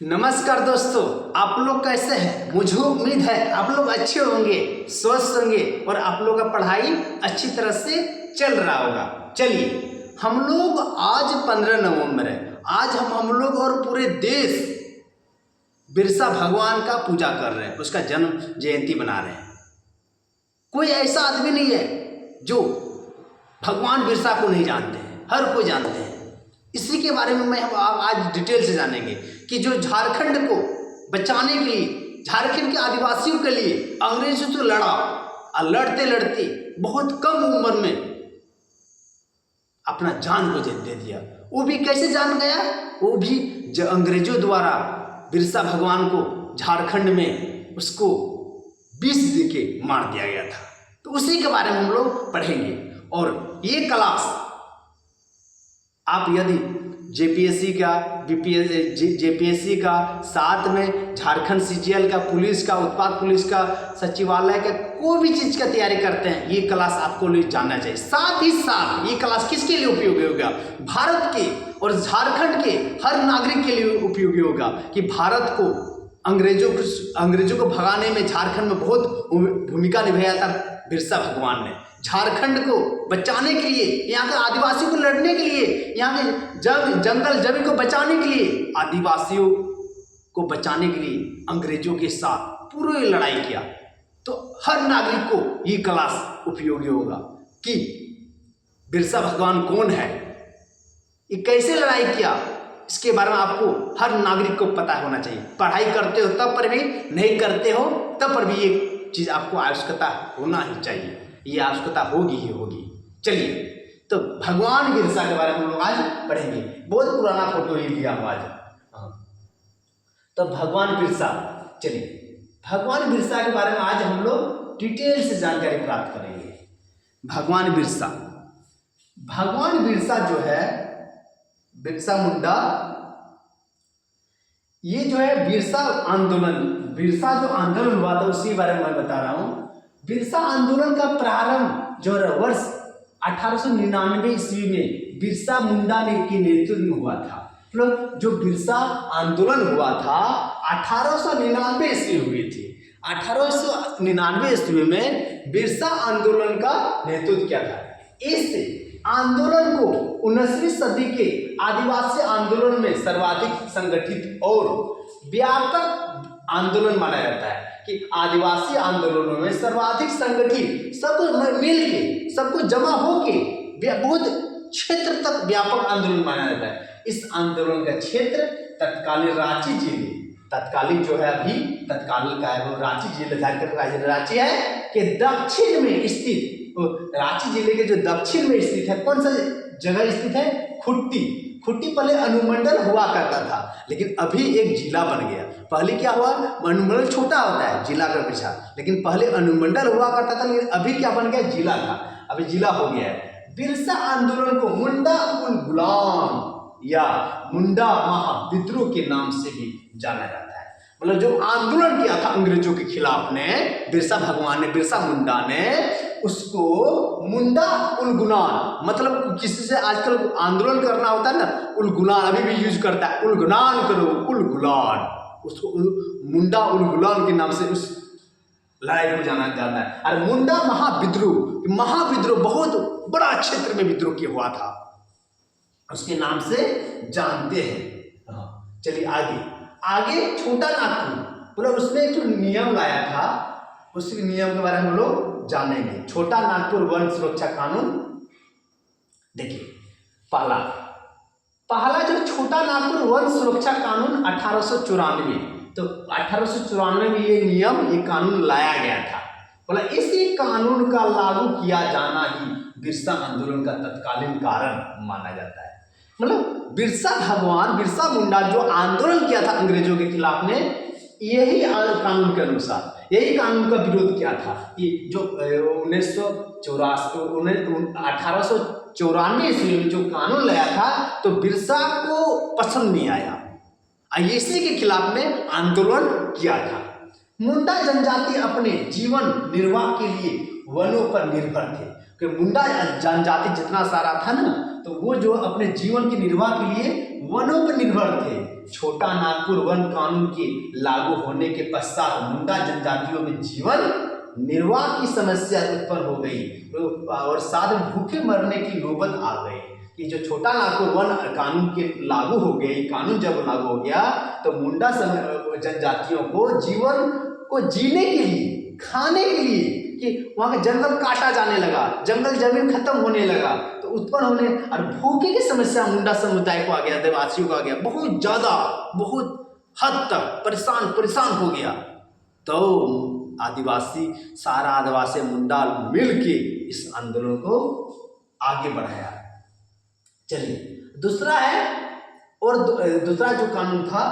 नमस्कार दोस्तों, आप लोग कैसे हैं। मुझे उम्मीद है आप लोग अच्छे होंगे, स्वस्थ होंगे और आप लोग का पढ़ाई अच्छी तरह से चल रहा होगा। चलिए, हम लोग आज 15 नवंबर है। आज हम लोग और पूरे देश बिरसा भगवान का पूजा कर रहे हैं, उसका जन्म जयंती मना रहे हैं। कोई ऐसा आदमी नहीं है जो भगवान बिरसा को नहीं जानते हैं, हर कोई जानते हैं। इसी के बारे में हम आज डिटेल से जानेंगे कि जो झारखंड को बचाने के लिए, झारखंड के आदिवासियों के लिए अंग्रेजों से लड़ा और लड़ते लड़ते बहुत कम उम्र में अपना जान को दे दिया। वो भी कैसे जान गया, वो भी अंग्रेजों द्वारा बिरसा भगवान को झारखंड में उसको विष दे के मार दिया गया था। तो उसी के बारे में हम लोग पढ़ेंगे। और ये क्लास आप यदि जेपीएससी का, जेपीएससी का, साथ में झारखंड सीजीएल का, पुलिस का, उत्पाद पुलिस का, सचिवालय का, कोई भी चीज़ का तैयारी करते हैं, ये क्लास आपको जानना चाहिए। साथ ही साथ ये क्लास किसके लिए उपयोगी होगा, भारत के और झारखंड के हर नागरिक के लिए उपयोगी होगा कि भारत को अंग्रेजों को भगाने में झारखंड में बहुत भूमिका निभाया था बिरसा भगवान ने। झारखंड को बचाने के लिए, यहाँ के आदिवासियों को लड़ने के लिए, यहाँ के जंगल जमीन को बचाने के लिए, आदिवासियों को बचाने के लिए अंग्रेजों के साथ पूरी लड़ाई किया। तो हर नागरिक को ये क्लास उपयोगी होगा कि बिरसा भगवान कौन है, ये कैसे लड़ाई किया, इसके बारे में आपको हर नागरिक को पता होना चाहिए। पढ़ाई करते हो तब पर भी, नहीं करते हो तब पर भी ये चीज़ आपको आवश्यकता होना ही चाहिए, ये आवश्यकता होगी ही होगी। चलिए, तो भगवान बिरसा के बारे में हम लोग आज पढ़ेंगे। बहुत पुराना फोटो ले लिया हम आज। तो भगवान बिरसा, चलिए भगवान बिरसा के बारे में आज हम लोग डिटेल से जानकारी प्राप्त करेंगे। भगवान बिरसा, भगवान बिरसा जो है, बिरसा मुंडा, ये जो है बिरसा आंदोलन, बिरसा जो आंदोलन हुआ था उसी बारे में मैं बता रहा हूं। बिरसा आंदोलन का प्रारंभ जो वर्ष 1899 ईस्वी में बिरसा मुंडा ने के नेतृत्व में हुआ था। मतलब जो बिरसा आंदोलन हुआ था 1899 ईस्वी हुई थी। 1899 ईस्वी में बिरसा आंदोलन का नेतृत्व किया था। इस आंदोलन को 19वीं सदी के आदिवासी आंदोलन में सर्वाधिक संगठित और व्यापक आंदोलन माना जाता है कि आदिवासी आंदोलनों में सर्वाधिक संगठित, सबको मिल के, सबको जमा होके बहुत क्षेत्र तक व्यापक आंदोलन माना जाता है। इस आंदोलन का क्षेत्र तत्कालीन रांची जिले, तत्कालीन जो है अभी तत्कालीन का है वो रांची जिले, झारखंड राज्य रांची है के दक्षिण में स्थित, रांची जिले के जो दक्षिण में स्थित है, कौन सा जगह स्थित है, खुट्टी। खुट्टी पहले अनुमंडल हुआ करता था, लेकिन अभी एक जिला बन गया। पहले क्या हुआ, अनुमंडल छोटा होता है जिला का पीछा, लेकिन पहले अनुमंडल हुआ करता था, लेकिन अभी क्या बन गया, जिला था, अभी जिला हो गया है। बिरसा आंदोलन को मुंडा उल गुलाम या मुंडा महाविद्रोह के नाम से भी जाना जाता है। मतलब जो आंदोलन किया था अंग्रेजों के खिलाफ ने, बिरसा भगवान ने, बिरसा मुंडा ने, उसको मुंडा उल गुलान, मतलब किसी से आजकल आंदोलन करना होता है ना, उल गुलान अभी भी यूज करता है, उल गुलान करो, उल गुलान, उसको मुंडा उल गुलान के नाम से उस लड़ाई को जाना जाता है। और मुंडा महाविद्रोह, महाविद्रोह बहुत बड़ा क्षेत्र में विद्रोह किया हुआ था, उसके नाम से जानते हैं। चलिए आगे छोटा नागपुर, मतलब उसने एक नियम लाया था, उस नियम के बारे में हम लोग जानेंगे। छोटा नागपुर वन सुरक्षा कानून, देखिए पहला जो छोटा नागपुर वन सुरक्षा कानून 1894, तो 1894 में ये नियम, ये कानून लाया गया था। बोला इसी कानून का लागू किया जाना ही बिरसा आंदोलन का तत्कालीन कारण माना जाता है। मतलब बिरसा भगवान, बिरसा मुंडा जो आंदोलन किया था अंग्रेजों के खिलाफ ने, यही कानून के अनुसार, यही कानून का विरोध किया था कि जो 1894 ईस्वी में जो कानून लाया था, तो बिरसा को पसंद नहीं आया, इसी के खिलाफ में आंदोलन किया था। मुंडा जनजाति अपने जीवन निर्वाह के लिए वनों पर निर्भर थे, कि मुंडा जनजाति जितना सारा था ना, तो वो जो अपने जीवन के निर्वाह के लिए वनों पर निर्भर थे। छोटा नागपुर वन कानून के लागू होने के पश्चात मुंडा जनजातियों में जीवन निर्वाह की समस्या उत्पन्न हो गई और साथ में भूखे मरने की नौबत आ गई। कि जो छोटा नागपुर वन कानून के लागू हो गए, कानून जब लागू हो गया तो मुंडा जनजातियों को जीवन को जीने के लिए, खाने के लिए, कि वहाँ का जंगल काटा जाने लगा, जंगल जमीन खत्म होने लगा, तो उत्पन्न होने और भूखे की समस्या मुंडा समुदाय को आ गया, आदिवासियों को आ गया, बहुत ज़्यादा, बहुत हद तक परेशान हो गया। तो सारा आदिवासी मुंडा मिल के इस आंदोलन को आगे बढ़ाया। चलिए दूसरा है, और दूसरा जो कानून था,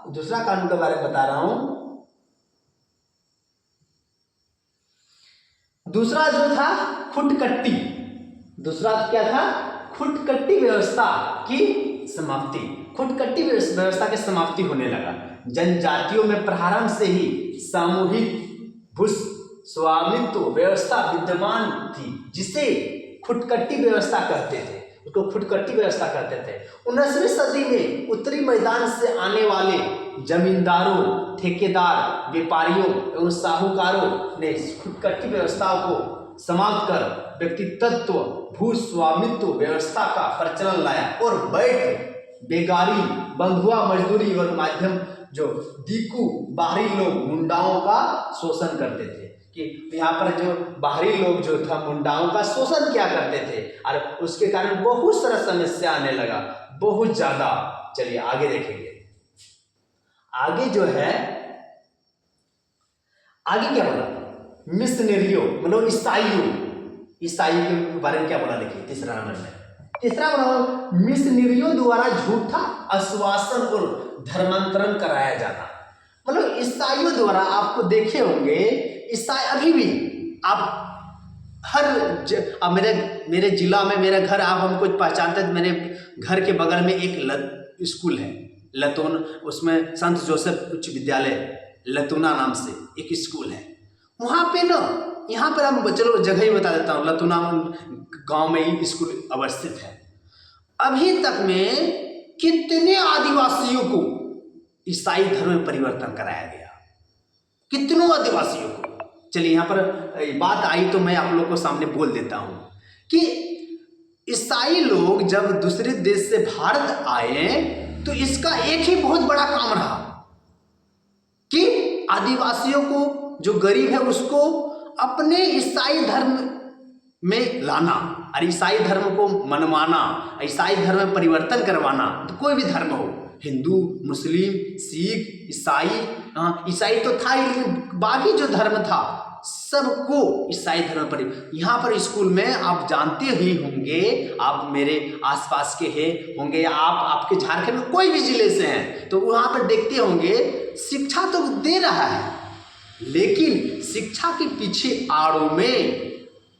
दूसरा कानून के बारे में बता रहा हूं। दूसरा जो था खुटकट्टी, दूसरा क्या था? खुटकट्टी व्यवस्था की समाप्ति। खुटकट्टी व्यवस्था की समाप्ति होने लगा। जनजातियों में प्रारंभ से ही सामूहिक भू स्वामित्व व्यवस्था विद्यमान थी, जिसे खुटकट्टी व्यवस्था कहते थे, उसको खुटकट्टी व्यवस्था कहते थे। 19वीं सदी में उत्तरी मैदान से आने वाले जमींदारों, ठेकेदार, व्यापारियों एवं साहूकारों ने खुटकट्टी व्यवस्थाओं को समाप्त कर व्यक्तित्व भू स्वामित्व व्यवस्था का प्रचलन लाया और बैठ बेगारी, बंधुआ मजदूरी और माध्यम जो दीकू बाहरी लोग मुंडाओं का शोषण करते थे, कि यहाँ पर जो बाहरी लोग जो था मुंडाओं का शोषण क्या करते थे, और उसके कारण बहुत सारा समस्या आने लगा, बहुत ज्यादा। चलिए आगे देखेंगे। आगे जो है, आगे क्या बोला? मिशनरियों मतलब ईसाइयों के बारे में क्या बोला? देखिए तीसरा नंबर में, तीसरा बोला मिशनरियों द्वारा झूठा आश्वासन और धर्मांतरण कराया जाना। मतलब ईसाइयों द्वारा, आपको देखे होंगे ईसाई अभी भी आप अब मेरे जिला में मेरा घर, आप हमको पहचानते हैं। मेरे घर के बगल में एक स्कूल है लतून, उसमें संत जोसेफ उच्च विद्यालय लतूना नाम से एक स्कूल है। वहाँ पे ना, यहाँ पर हम चलो जगह ही बता देता हूँ, लतूना गांव में ही स्कूल अवस्थित है। अभी तक में कितने आदिवासियों को ईसाई धर्म में परिवर्तन कराया गया, कितनों आदिवासियों को। चलिए यहाँ पर बात आई तो मैं आप लोगों को सामने बोल देता हूँ कि ईसाई लोग जब दूसरे देश से भारत आए तो इसका एक ही बहुत बड़ा काम रहा कि आदिवासियों को, जो गरीब है उसको अपने ईसाई धर्म में लाना और ईसाई धर्म को मनवाना, ईसाई धर्म में परिवर्तन करवाना। तो कोई भी धर्म हो, हिंदू, मुस्लिम, सिख, ईसाई, ईसाई तो था ही, लेकिन बाकी जो धर्म था सबको ईसाई धर्म पर। यहाँ पर स्कूल में आप जानते ही होंगे, आप मेरे आसपास के होंगे या आप आपके झारखंड में कोई भी जिले से हैं तो वहाँ पर देखते होंगे शिक्षा तो दे रहा है, लेकिन शिक्षा के पीछे आड़ों में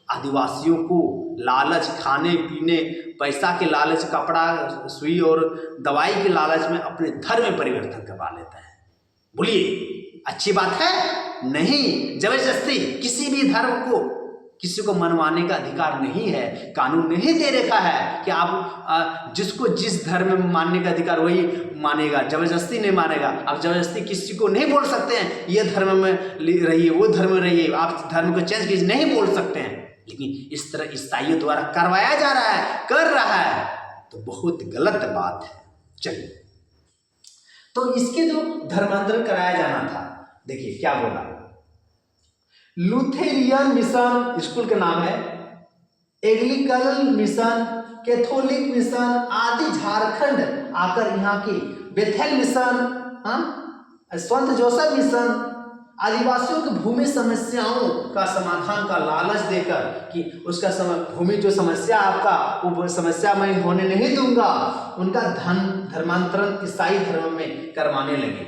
आदिवासियों को लालच, खाने पीने, पैसा के लालच, कपड़ा सुई और दवाई के लालच में अपने धर्म में परिवर्तन करवा लेता है। बोलिए अच्छी बात है? नहीं, जबरदस्ती किसी भी धर्म को किसी को मनवाने का अधिकार नहीं है। कानून नहीं दे रखा है कि आप जिसको जिस धर्म में मानने का अधिकार वही मानेगा, जबरदस्ती नहीं मानेगा। आप जबरदस्ती किसी को नहीं बोल सकते हैं ये धर्म में रहिए, वो धर्म में रहिए, आप धर्म को चेंज कीजिए, नहीं बोल सकते हैं। लेकिन इस तरह ईसाइयों द्वारा करवाया जा रहा है, कर रहा है, तो बहुत गलत बात है। चलिए, तो इसके जो धर्मांतरण कराया जाना था, देखिए क्या बोला। लुथेरियन मिशन स्कूल का नाम है, एंग्लिकन मिशन, कैथोलिक मिशन आदि झारखंड आकर यहाँ की बेथेल मिशन, संत जोसेफ मिशन आदिवासियों की भूमि समस्याओं का समाधान का लालच देकर कि उसका भूमि जो समस्या आपका, वो समस्या मैं होने नहीं दूंगा, उनका धर्मांतरण ईसाई धर्म में करवाने लगे।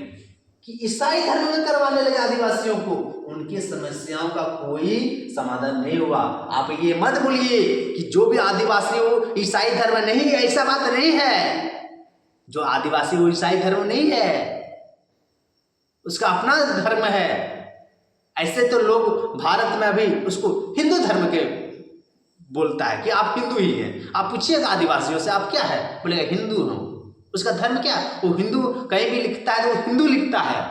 कि ईसाई धर्म में करवाने लगे आदिवासियों को, उनकी समस्याओं का कोई समाधान नहीं हुआ। आप ये मत भूलिए कि जो भी आदिवासी हो ईसाई धर्म नहीं है, ऐसा बात नहीं है। जो आदिवासी हो ईसाई धर्म नहीं है, उसका अपना धर्म है। ऐसे तो लोग भारत में अभी उसको हिंदू धर्म के बोलता है कि आप हिंदू ही हैं। आप पूछिएगा आदिवासियों से आप क्या है, बोलेगा हिंदू हूँ। उसका धर्म क्या, वो हिंदू कहीं भी लिखता है तो वो हिंदू लिखता है,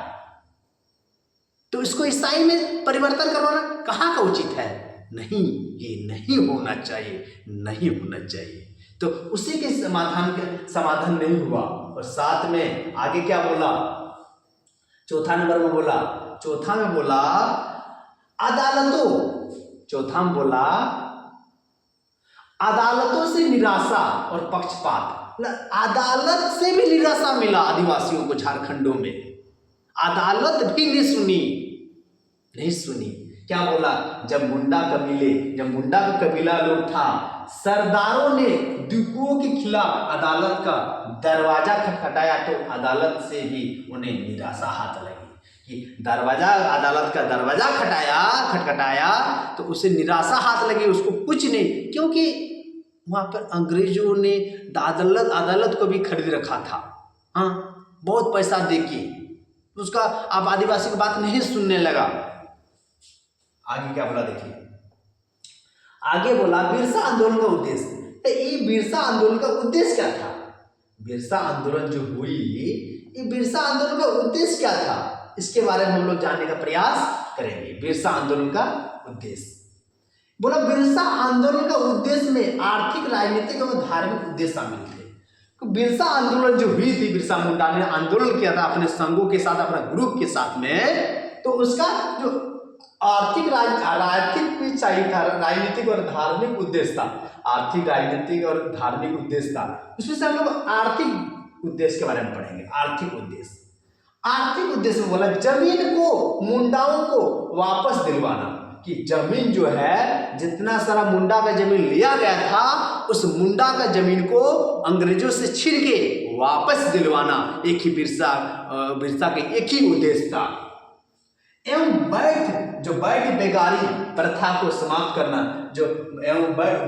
तो इसको ईसाई में परिवर्तन करवाना कहाँ का उचित है? नहीं, ये नहीं होना चाहिए, नहीं होना चाहिए। तो उसी के समाधान नहीं हुआ। और साथ में आगे क्या बोला, चौथा नंबर में बोला, चौथा में बोला अदालतों, चौथा में बोला अदालतों से निराशा और पक्षपात, अदालत से भी निराशा मिला आदिवासियों को झारखंडों में, अदालत भी नहीं सुनी। क्या बोला, जब मुंडा कबीले, जब मुंडा का कबीला लोग था, सरदारों ने डिपुओं के खिलाफ अदालत का दरवाजा खटखटाया तो अदालत से भी उन्हें निराशा हाथ लगी कि दरवाजा, अदालत का दरवाजा खटखटाया तो उसे निराशा हाथ लगी, उसको कुछ नहीं, क्योंकि वहाँ पर अंग्रेजों ने अदालत को भी खरीद रखा था, हाँ, बहुत पैसा देके उसका, अब आदिवासी की बात नहीं सुनने लगा। आगे क्या बोला देखिए, आगे बोला बिरसा आंदोलन का उद्देश्य। ये बिरसा आंदोलन का उद्देश्य क्या था? बिरसा आंदोलन जो हुई, ये बिरसा आंदोलन का उद्देश्य क्या था, इसके बारे में हम लोग जानने का प्रयास करेंगे। बिरसा आंदोलन का उद्देश्य बोला, बिरसा आंदोलन का उद्देश्य में आर्थिक, राजनीतिक और धार्मिक उद्देश्य शामिल थे। तो बिरसा आंदोलन जो हुई थी, बिरसा मुंडा ने आंदोलन किया था अपने संघों के साथ, अपना ग्रुप के साथ में, तो उसका जो आर्थिक भी चाहिए था, राजनीतिक और धार्मिक उद्देश्य था, आर्थिक, राजनीतिक और धार्मिक उद्देश्य था। उसमें से हम लोग आर्थिक उद्देश्य के बारे में पढ़ेंगे। आर्थिक उद्देश्य में बोला जमीन को, मुंडाओं को वापस दिलवाना, कि जमीन जो है, जितना सारा मुंडा का जमीन लिया गया था, उस मुंडा का जमीन को अंग्रेजों से छीन के वापस दिलवाना, एक ही बिरसा के एक ही उद्देश्य था। एवं बैठ बेगारी प्रथा को समाप्त करना,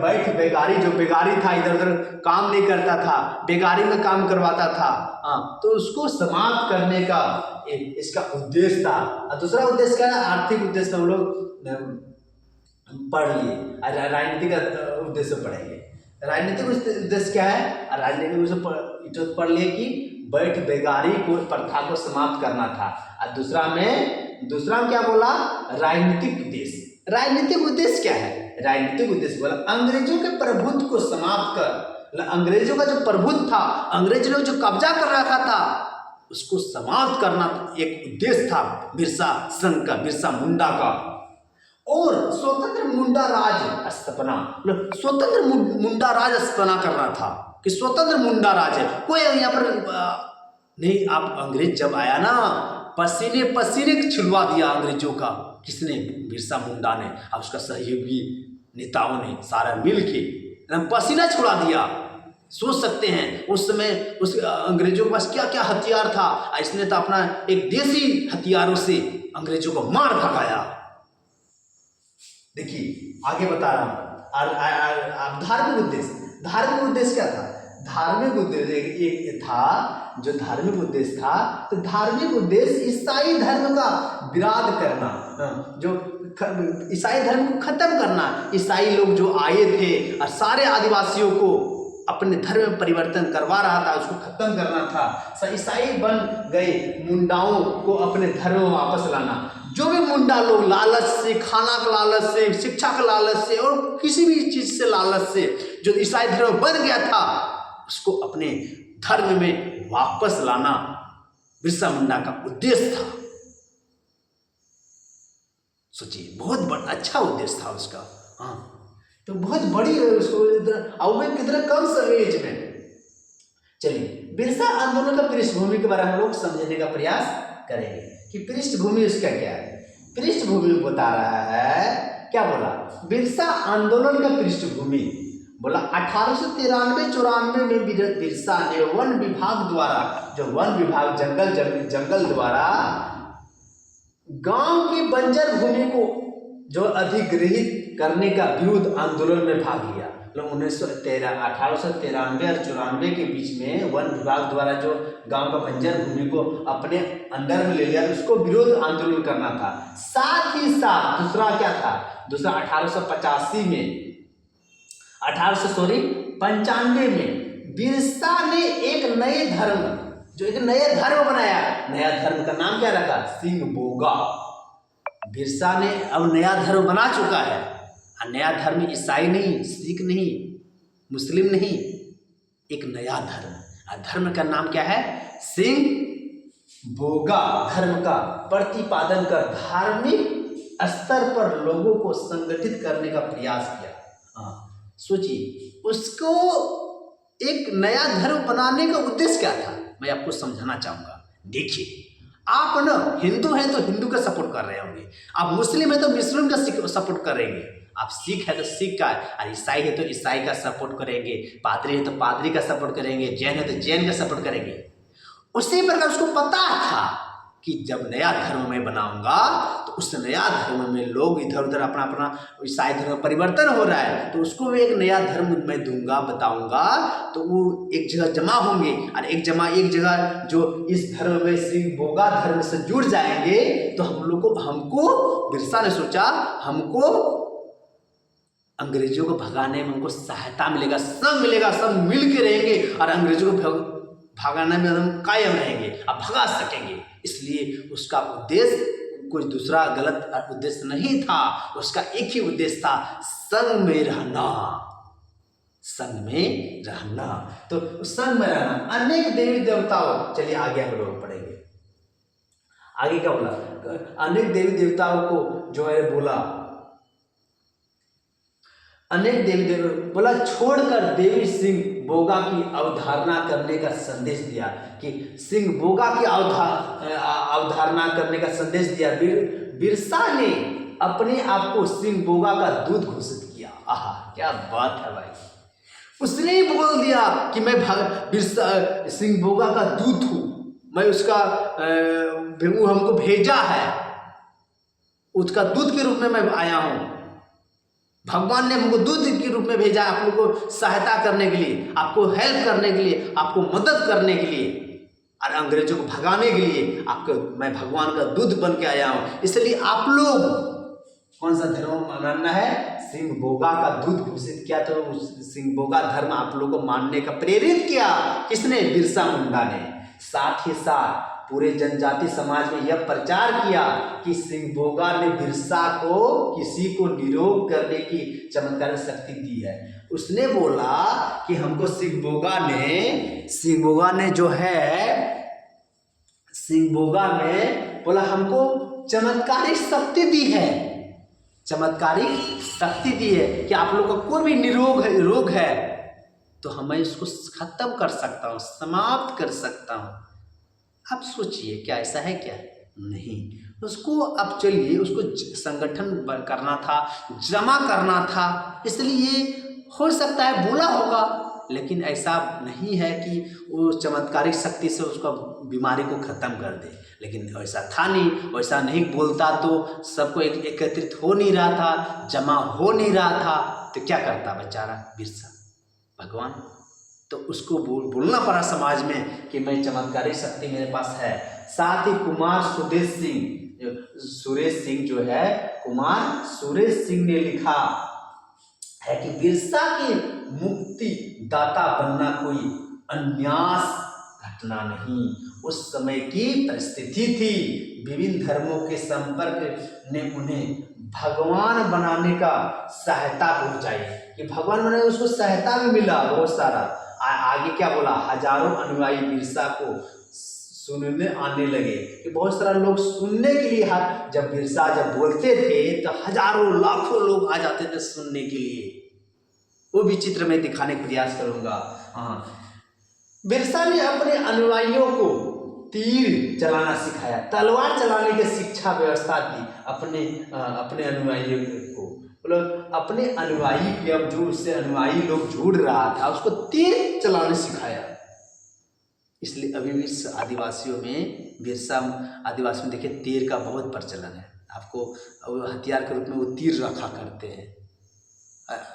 बैठ बेगारी, जो बेगारी था, इधर उधर काम नहीं करता था, बेगारी में काम करवाता था, तो उसको समाप्त करने का इसका उद्देश्य था। और दूसरा उद्देश्य क्या है? आर्थिक उद्देश्य हम लोग पढ़ लिए, राजनीतिक उद्देश्य पढ़ेंगे। राजनीतिक उद्देश्य क्या है? राजनीतिक उद्देश्य पढ़ लिए कि बैठ बेगारी को, प्रथा को समाप्त करना था। और दूसरा में क्या बोला? राजनीतिक उद्देश्य। राजनीतिक उद्देश्य क्या है? राजनीतिक उद्देश्य बोला अंग्रेजों के प्रभुत्व को समाप्त कर, अंग्रेजों का जो प्रभुत्व था, अंग्रेज लोग जो कब्जा कर रखा था, उसको समाप्त करना एक उद्देश्य था बिरसा संघ का, बिरसा मुंडा का। और स्वतंत्र मुंडा राज स्थापना, स्वतंत्र मुंडा राज स्थापना करना था, कि स्वतंत्र मुंडा राज है, कोई यहाँ पर नहीं। आप अंग्रेज जब आया ना, पसीने छिड़वा दिया अंग्रेजों का, किसने? बिरसा मुंडा ने और उसका सहयोगी नेताओं ने सारा मिल के पसीना छुड़ा दिया। सोच सकते हैं उस समय उस अंग्रेजों के पास क्या क्या हथियार था, इसने तो अपना एक देसी हथियारों से अंग्रेजों को मार भगाया। देखिए आगे बता रहा हूँ। धार्मिक उद्देश्य क्या था? धार्मिक उद्देश्य एक था, जो धार्मिक उद्देश्य था, तो धार्मिक उद्देश्य ईसाई धर्म का विरोध करना, जो ईसाई धर्म को खत्म करना। ईसाई लोग जो आए थे और सारे आदिवासियों को अपने धर्म में परिवर्तन करवा रहा था, उसको खत्म करना था। ईसाई बन गए, मुंडाओं को अपने धर्म में वापस लाना। जो भी मुंडा लोग लालच से, खाना का लालच से, शिक्षा का लालच से और किसी भी चीज से लालच से जो ईसाई धर्म बन गया था, उसको अपने धर्म में वापस लाना बिरसा मुंडा का उद्देश्य था। सोचिए, बहुत बड़ा अच्छा उद्देश्य था उसका। हाँ, तो बहुत बड़ी उसको कितना कम एज में। चलिए, बिरसा आंदोलन का पृष्ठभूमि के बारे में हम लोग समझने का प्रयास करेंगे कि पृष्ठभूमि उसका क्या है। पृष्ठभूमि बता रहा है, क्या बोला? बिरसा आंदोलन का पृष्ठभूमि बोला 1893-94 में बिरसा ने वन विभाग द्वारा, जो वन विभाग जंगल द्वारा गांव की बंजर भूमि को जो अधिग्रहित करने का विरोध आंदोलन में भाग लिया। 1893 और 94 के बीच में वन विभाग द्वारा जो गांव का बंजर भूमि को अपने अंदर में ले लिया, उसको विरोध आंदोलन करना था। साथ ही साथ दूसरा क्या था? दूसरा 1895 में बिरसा ने एक नए धर्म, जो एक नए धर्म बनाया, नया धर्म का नाम क्या रखा? सिंह बोगा। बिरसा ने अब नया धर्म बना चुका है, और नया धर्म ईसाई नहीं, सिख नहीं, मुस्लिम नहीं, एक नया धर्म, और धर्म का नाम क्या है? सिंह बोगा। धर्म का प्रतिपादन कर धार्मिक स्तर पर लोगों को संगठित करने का प्रयास किया। हाँ, सोचिए, उसको एक नया धर्म बनाने का उद्देश्य क्या था, मैं आपको समझाना चाहूंगा। देखिए, आप ना हिंदू हैं तो हिंदू का सपोर्ट कर रहे होंगे, आप मुस्लिम हैं तो मुस्लिम का सपोर्ट करेंगे, आप सिख है तो सिख का, और ईसाई है तो ईसाई का सपोर्ट करेंगे, पादरी है तो पादरी का सपोर्ट करेंगे, जैन है तो जैन का सपोर्ट करेंगे। उसी प्रकार उसको पता था कि जब नया धर्म मैं बनाऊंगा तो उस नया धर्म में लोग इधर उधर अपना अपना ईसाई धर्म परिवर्तन हो रहा है, तो उसको भी एक नया धर्म मैं दूंगा, बताऊंगा, तो वो एक जगह जमा होंगे, और एक जगह जो इस धर्म में सिंह बोगा धर्म से जुड़ जाएंगे, तो हमको बिरसा ने सोचा, हमको अंग्रेजों को भगाने में हमको सहायता मिलेगा, सब मिलेगा, सब मिल के रहेंगे और अंग्रेजों को भगाने में हम कायम रहेंगे, अब भगा सकेंगे। इसलिए उसका उद्देश्य कोई दूसरा गलत उद्देश्य नहीं था, उसका एक ही उद्देश्य था, संग में रहना, संग में रहना। तो संग में रहना, अनेक देवी देवताओं, चलिए आगे हम लोग पढ़ेंगे, आगे क्या बोला? अनेक देवी देवताओं को जो है बोला, अनेक देवी देव बोला, छोड़कर देवी सिंह बोगा की अवधारणा करने का संदेश दिया, कि सिंह बोगा की अवधारणा करने का संदेश दिया। बिरसा ने अपने आप को सिंह बोगा का दूत घोषित किया। आहा, क्या बात है भाई, उसने ही बोल दिया कि मैं बिरसा सिंह बोगा का दूत हूं, मैं उसका वो हमको भेजा है, उसका दूत के रूप में मैं आया हूं, भगवान ने हमको दूत के रूप में भेजा आप लोगों को सहायता करने के लिए, आपको हेल्प करने के लिए, आपको मदद करने के लिए, और अंग्रेजों को भगाने के लिए आपको मैं भगवान का दूत बन के आया हूं। इसलिए आप लोग कौन सा धर्म मानना है? सिंह बोगा का दूत घोषित किया, तो सिंह बोगा धर्म आप लोगों को मानने का प्रेरित किया किसने? बिरसा मुंडा ने। साथ ही साथ पूरे जनजाति समाज में यह प्रचार किया कि सिंह बोगा ने बिरसा को किसी को निरोग करने की चमत्कारी शक्ति दी है। उसने बोला कि हमको सिंह बोगा ने जो है, सिंह बोगा ने बोला हमको चमत्कारी शक्ति दी है, चमत्कारी शक्ति दी है कि आप लोग का कोई भी रोग है तो मैं इसको खत्म कर सकता हूँ, समाप्त कर सकता हूँ। आप सोचिए, क्या ऐसा है क्या? नहीं, उसको अब चलिए उसको संगठन करना था, जमा करना था, इसलिए हो सकता है बोला होगा, लेकिन ऐसा नहीं है कि वो चमत्कारिक शक्ति से उसका बीमारी को खत्म कर दे, लेकिन ऐसा था नहीं, वैसा नहीं बोलता तो सबको एकत्रित हो नहीं रहा था, जमा हो नहीं रहा था, तो क्या करता बेचारा बिरसा भगवान? तो उसको बोलना पड़ा समाज में कि मैं चमत्कारी शक्ति मेरे पास है। साथ ही कुमार सुरेश सिंह जो है, कुमार सुरेश सिंह ने लिखा है कि बिरसा की मुक्ति दाता बनना कोई अन्यास घटना नहीं, उस समय की परिस्थिति थी। विभिन्न धर्मों के संपर्क ने उन्हें भगवान बनाने का सहायता पहुंचाई, कि भगवान बनाने उसको सहायता भी मिला बहुत सारा। आगे क्या बोला? हजारों अनुयायी बिरसा को सुनने आने लगे, कि बहुत सारा लोग सुनने के लिए जब बिरसा बोलते थे तो हजारों लाखों लोग आ जाते थे सुनने के लिए। वो भी चित्र में दिखाने का प्रयास करूंगा। बिरसा ने अपने अनुयायियों को तीर चलाना सिखाया, तलवार चलाने की शिक्षा व्यवस्था दी अपने अनुयायियों को। मतलब अपने अनुयायी के, अब जो उससे अनुयायी लोग जुड़ रहा था उसको तीर चलाने सिखाया। इसलिए अभी भी आदिवासियों में, बिरसा आदिवासी में देखिए तीर का बहुत प्रचलन है। आपको हथियार के रूप में वो तीर रखा करते हैं,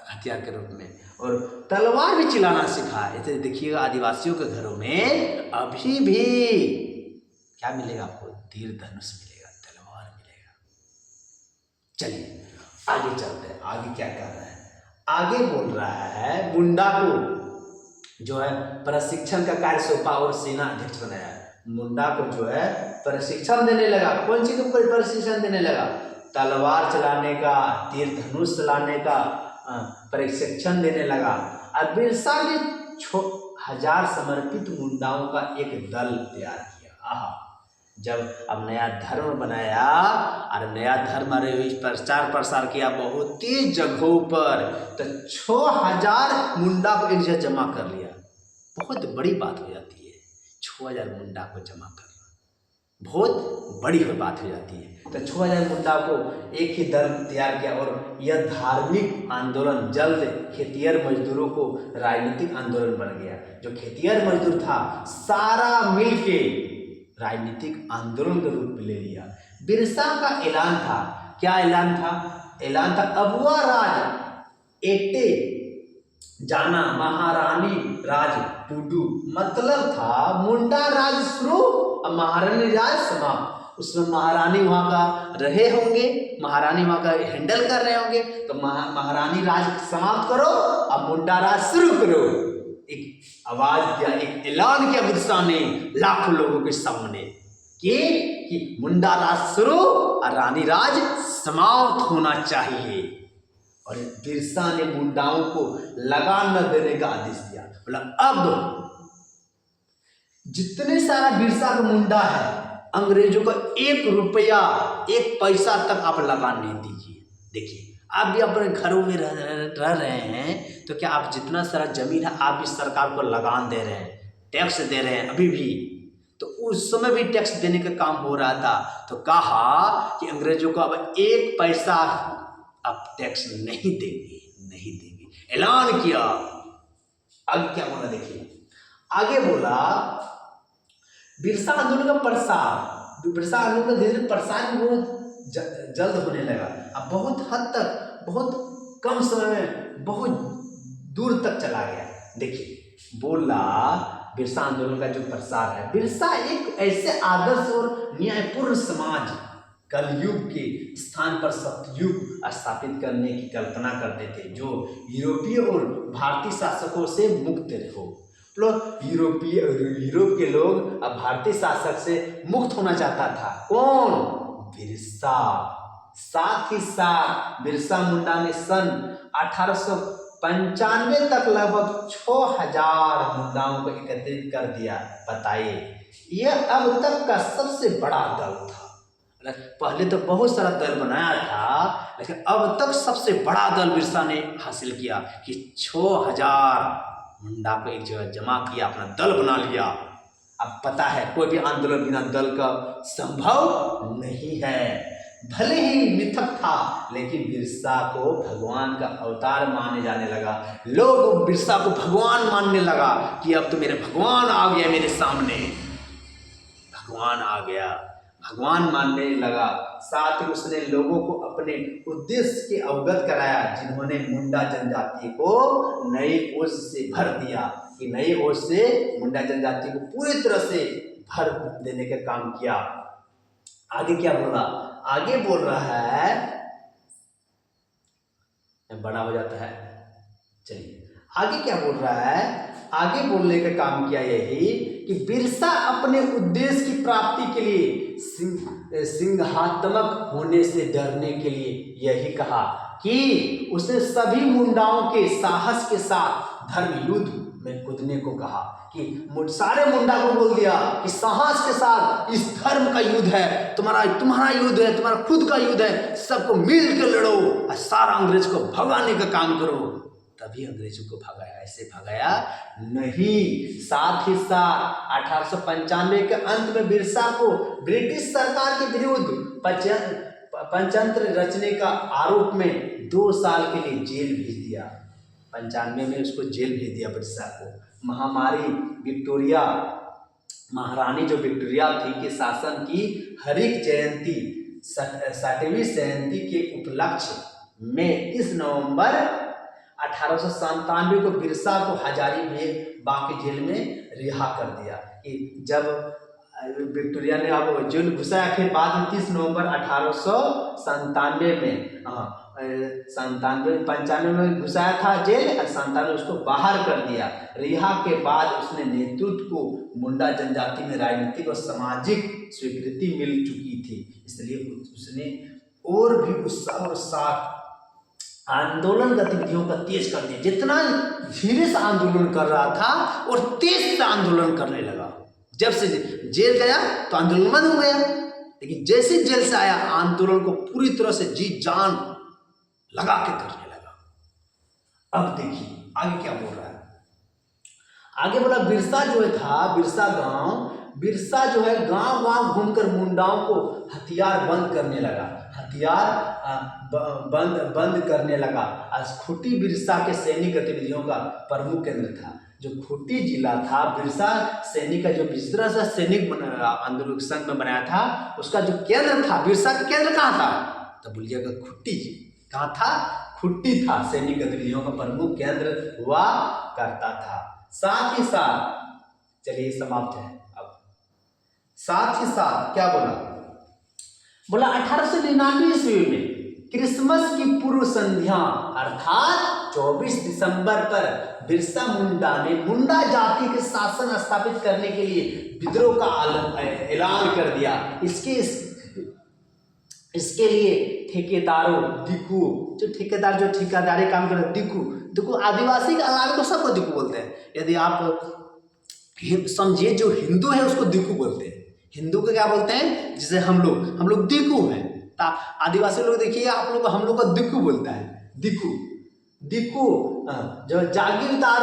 हथियार के रूप में, और तलवार भी चलाना सिखाया। ऐसे देखिएगा आदिवासियों के घरों में अभी भी क्या मिलेगा आपको? तीर धनुष मिलेगा, तलवार मिलेगा। चलिए आगे चलते हैं, आगे क्या कर रहा है? आगे बोल रहा है मुंडा को जो है प्रशिक्षण का कार्य सौंपा और सेना अध्यक्ष बनाया। मुंडा को जो है प्रशिक्षण देने लगा। कौन चीज को प्रशिक्षण देने लगा? तलवार चलाने का, तीर धनुष चलाने का प्रशिक्षण देने लगा। और बिरसा ने 1000 समर्पित मुंडाओं का एक दल तैयार किया। आहा, जब अब नया धर्म बनाया और नया धर्म प्रचार प्रसार किया बहुत ही जगहों पर, तो 6000 मुंडा को एक जगह जमा कर लिया। बहुत बड़ी बात हो जाती है 6000 मुंडा को जमा करना, बहुत बड़ी बात हो जाती है। तो 6000 मुंडा को एक ही दल तैयार किया और यह धार्मिक आंदोलन जल्द खेतिहर मजदूरों को राजनीतिक आंदोलन बन गया। जो खेतिहर मजदूर था सारा मिलके राजनीतिक आंदोलन के रूप में ले लिया। बिरसा का ऐलान था, क्या ऐलान था? ऐलान था अबुआ राज एटे जाना महारानी राज टूडू। मतलब था मुंडा राज शुरू और महारानी राज समाप्त। उसमें महारानी वहाँ का रहे होंगे, महारानी वहाँ का हैंडल कर रहे होंगे, तो महारानी राज समाप्त करो और मुंडा राज शुरू करो। एक आवाज दिया, एक ऐलान किया बिरसा ने लाखों लोगों के सामने कि मुंडा राज शुरू और रानी राज समाप्त होना चाहिए। और बिरसा ने मुंडाओं को लगान न देने का आदेश दिया। मतलब अब जितने सारा बिरसा का मुंडा है, अंग्रेजों को 1 रुपया 1 पैसा तक आप लगान नहीं दीजिए। देखिए, आप भी अपने घरों में रह रहे हैं, तो क्या आप जितना सारा जमीन है आप भी सरकार को लगान दे रहे हैं, टैक्स दे रहे हैं अभी भी। तो उस समय भी टैक्स देने का काम हो रहा था, तो कहा कि अंग्रेजों को अब 1 पैसा आप टैक्स नहीं देंगे, नहीं देंगे, ऐलान किया। अब क्या बोला देखिए, आगे बोला बिरसा आंदोलन का प्रसार, बिरसा आंदोलन का धीरे धीरे प्रसार भी बहुत जल्द होने लगा। अब बहुत हद तक, बहुत कम समय में बहुत दूर तक चला गया। देखिए, बोला बिरसा आंदोलन का जो प्रसार है, बिरसा एक ऐसे आदर्श और न्यायपूर्ण समाज कलयुग के स्थान पर सतयुग स्थापित करने की कल्पना करते थे, जो यूरोपीय और भारतीय शासकों से मुक्त हो। यूरोप के लोग अब भारतीय शासक से मुक्त होना चाहता था। कौन? बिरसा। साथ ही साथ बिरसा मुंडा ने सन 1895 तक लगभग 6000 मुंडाओं को एकत्रित कर दिया। बताइए, यह अब तक का सबसे बड़ा दल था। पहले तो बहुत सारा दल बनाया था, लेकिन अब तक सबसे बड़ा दल बिरसा ने हासिल किया कि 6000 मुंडा को एक जगह जमा किया, अपना दल बना लिया। अब पता है कोई भी आंदोलन बिना दल का संभव नहीं है। भले ही मिथक था, लेकिन बिरसा को भगवान का अवतार माने जाने लगा। लोग बिरसा को भगवान मानने लगा कि अब तो मेरे भगवान आ गया, मेरे सामने भगवान आ गया, भगवान मानने लगा। साथ ही उसने लोगों को अपने उद्देश्य के अवगत कराया, जिन्होंने मुंडा जनजाति को नई ओज से भर दिया, कि नई ओज से मुंडा जनजाति को पूरी तरह से भर देने का काम किया। आगे क्या बोला? आगे बोल रहा है, बड़ा हो जाता है, चलिए आगे क्या बोल रहा है। आगे बोलने का काम किया यही कि बिरसा अपने उद्देश्य की प्राप्ति के लिए सिंहात्मक होने से डरने के लिए यही कहा कि उसने सभी मुंडाओं के साहस के साथ धर्म युद्ध में कूदने को कहा। कि सारे मुंडा को बोल दिया कि साहस के साथ इस धर्म का युद्ध है, तुम्हारा युद्ध है, तुम्हारा खुद का युद्ध है, सबको मिल के लड़ो और सारा अंग्रेज को भगाने का काम करो। तभी अंग्रेजों को भगाया, ऐसे भगाया नहीं। साथ ही साथ 1895 के अंत में बिरसा को ब्रिटिश सरकार के विरुद्ध पंचतंत्र रचने का आरोप में 2 साल के लिए जेल भेज दिया। 95 में उसको जेल भेज दिया बिरसा को। महामारी विक्टोरिया, महारानी जो विक्टोरिया थी के शासन की हरिक जयंती 60वीं जयंती के उपलक्ष्य में 30 नवंबर 1897 को बिरसा को हजारीबाग की जेल में रिहा कर दिया। कि जब विक्टोरिया ने अब जेल घुसाया, फिर बाद में 30 नवंबर 1897 में 97 95 में घुसाया था जेल और 97 उसको बाहर कर दिया। रिहा के बाद उसने नेतृत्व को मुंडा जनजाति में राजनीतिक और सामाजिक स्वीकृति मिल चुकी थी, इसलिए उसने और भी उत्साह और साथ आंदोलन गतिविधियों का तेज कर दिया। जितना धीरे से आंदोलन कर रहा था और तेज से आंदोलन करने लगा। जब से जेल गया तो आंदोलन बंद हो गया, लेकिन जैसे जेल से आया आंदोलन को पूरी तरह से जी जान लगा के करने लगा। अब देखिए आगे क्या बोल रहा है। आगे बोला बिरसा जो था, बिरसा जो है गांव गांव घूमकर मुंडाओं को हथियार बंद करने लगा, बंद करने लगा। आज खूंटी बिरसा के सैनिक गतिविधियों का प्रमुख केंद्र था। जो खूंटी जिला था, बिरसा सैनिक का जो बिरसा सा सैनिक आंदोलन संघ में बनाया था, उसका जो केंद्र था, बिरसा का केंद्र कहाँ था? तो बोलिएगा खूंटी। कहाँ था? खूंटी था। सैनिक गतिविधियों का प्रमुख केंद्र हुआ करता था। साथ ही साथ चलिए समाप्त है। अब साथ ही साथ क्या बोला 1899 ईस्वी में क्रिसमस की पूर्व संध्या अर्थात 24 दिसंबर पर बिरसा मुंडा ने मुंडा जाति के शासन स्थापित करने के लिए विद्रोह का ऐलान कर दिया। इसके लिए ठेकेदारों दिक्कू जो ठेकेदारी काम कर रहे दिक्कू आदिवासी के अलावे को सबको दिक्कू बोलते हैं। यदि आप समझिए जो हिंदू है उसको दिक्कू बोलते हैं। हिंदू को क्या बोलते हैं? जैसे हम लोग दिक्कू हैं। आदिवासी लोग देखिए आप लोग हम लोग का दिक्कू बोलता है। दिक्कू जो जागीरदार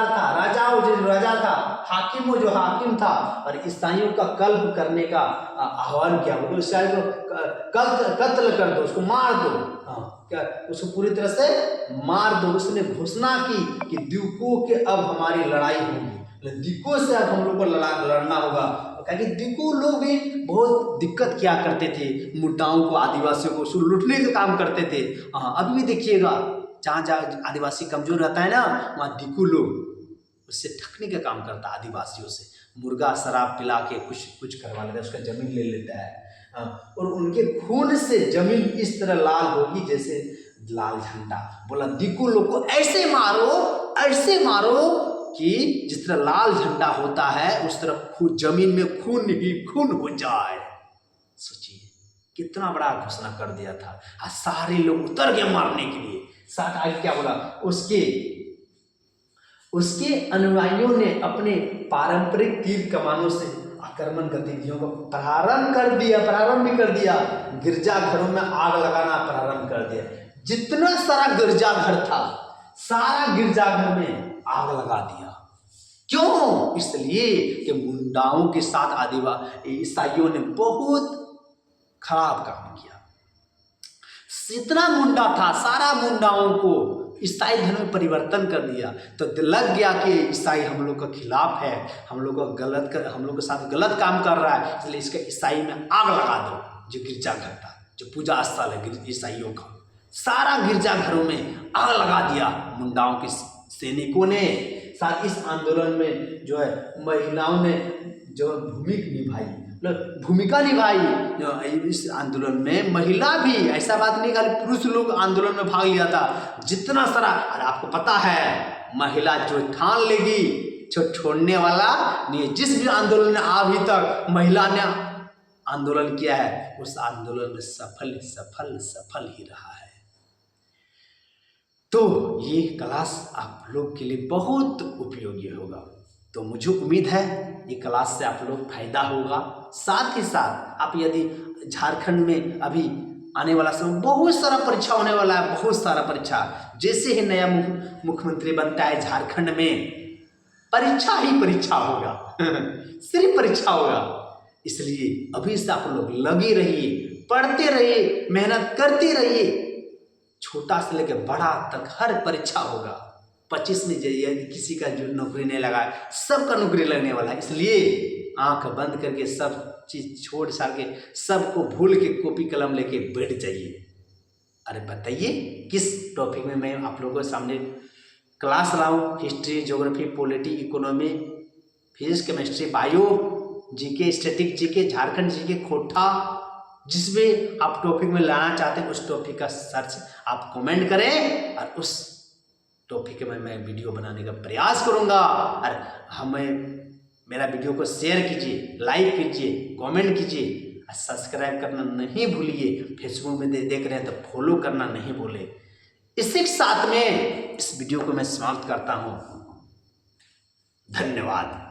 था, राजाओं जो राजा था, हाकिम जो हाकिम था, और ईसाइयों का कल्प करने का आह्वान किया। बोलो ईसाई को कत्ल कर दो, उसको मार दो। क्या उसको पूरी तरह से मार दो। उसने घोषणा की कि दिक्कू के अब हमारी लड़ाई होगी, दिक्कू से अब हम लोग को लड़ना होगा। क्योंकि दिक्कू लोग भी बहुत दिक्कत किया करते थे, मुंडाओं को, आदिवासियों को लूटने का काम करते थे। अभी भी देखिएगा जहाँ आदिवासी कमजोर रहता है ना, वहाँ दिक्कू लोग उससे ठगने का काम करता है। आदिवासियों से मुर्गा शराब पिला के कुछ करवा लेता है, उसका जमीन ले लेता है। और उनके खून से जमीन इस तरह लाल होगी जैसे लाल झंडा। बोला दिक्कू लोग को ऐसे मारो कि जिस तरह लाल झंडा होता है उस तरह जमीन में खून ही खून हो जाए। सोचिए कितना बड़ा घोषणा कर दिया था। सारे लोग उतर गए मारने के लिए। साथ आगे क्या बोला, उसके अनुयायियों ने अपने पारंपरिक तीर कमानों से आक्रमण गतिविधियों को प्रारंभ भी कर दिया। गिरजाघरों में आग लगाना प्रारंभ कर दिया। जितना सारा गिरजाघर था सारा गिरजाघर में आग लगा दिया। क्यों? इसलिए कि मुंडाओं के साथ ईसाइयों ने बहुत खराब काम किया। जितना मुंडा था सारा मुंडाओं को ईसाई धर्म में परिवर्तन कर दिया। तो लग गया कि ईसाई हम लोग के खिलाफ है, हम लोग के साथ गलत काम कर रहा है, इसलिए इसके ईसाई में आग लगा दो। जो गिरजाघर था, जो पूजा स्थल है ईसाइयों का, सारा गिरजाघरों में आग लगा दिया मुंडाओं के सैनिकों ने। साथ इस आंदोलन में जो है महिलाओं ने जो भूमिका निभाई। इस आंदोलन में महिला भी, ऐसा बात नहीं खाली पुरुष लोग आंदोलन में भाग लिया था। जितना सारा, आपको पता है महिला जो ठान लेगी छोड़ने वाला नहीं। जिस भी आंदोलन में अभी तक महिला ने आंदोलन किया है उस आंदोलन में सफल ही रहा है। तो ये क्लास आप लोग के लिए बहुत उपयोगी होगा। तो मुझे उम्मीद है ये क्लास से आप लोग फायदा होगा। साथ ही साथ आप यदि झारखंड में अभी आने वाला समय बहुत सारा परीक्षा होने वाला है, बहुत सारा परीक्षा। जैसे ही नया मुख्यमंत्री बनता है झारखंड में परीक्षा ही परीक्षा होगा सिर्फ परीक्षा होगा। इसलिए अभी से आप लोग लगे रहिए, पढ़ते रहिए, मेहनत करते रहिए। छोटा से लेकर बड़ा तक हर परीक्षा होगा। 25 में जाइए, किसी का जो नौकरी नहीं लगा है सबका नौकरी लगने वाला है। इसलिए आंख बंद करके सब चीज़ छोड़ छाड़ के सबको भूल के कॉपी कलम लेके बैठ जाइए। अरे बताइए किस टॉपिक में मैं आप लोगों के सामने क्लास लाऊं? History, geography, polity, economy, physics, chemistry, bio, GK, static GK, Jharkhand GK, खोटा, जिस भी आप टॉपिक में लाना चाहते हैं उस टॉपिक का सर्च आप कमेंट करें और उस टॉपिक में मैं वीडियो बनाने का प्रयास करूंगा। और हमें मेरा वीडियो को शेयर कीजिए, लाइक कीजिए, कमेंट कीजिए और सब्सक्राइब करना नहीं भूलिए। फेसबुक में देख रहे हैं तो फॉलो करना नहीं भूले। इसी के साथ में इस वीडियो को मैं समाप्त करता हूँ। धन्यवाद।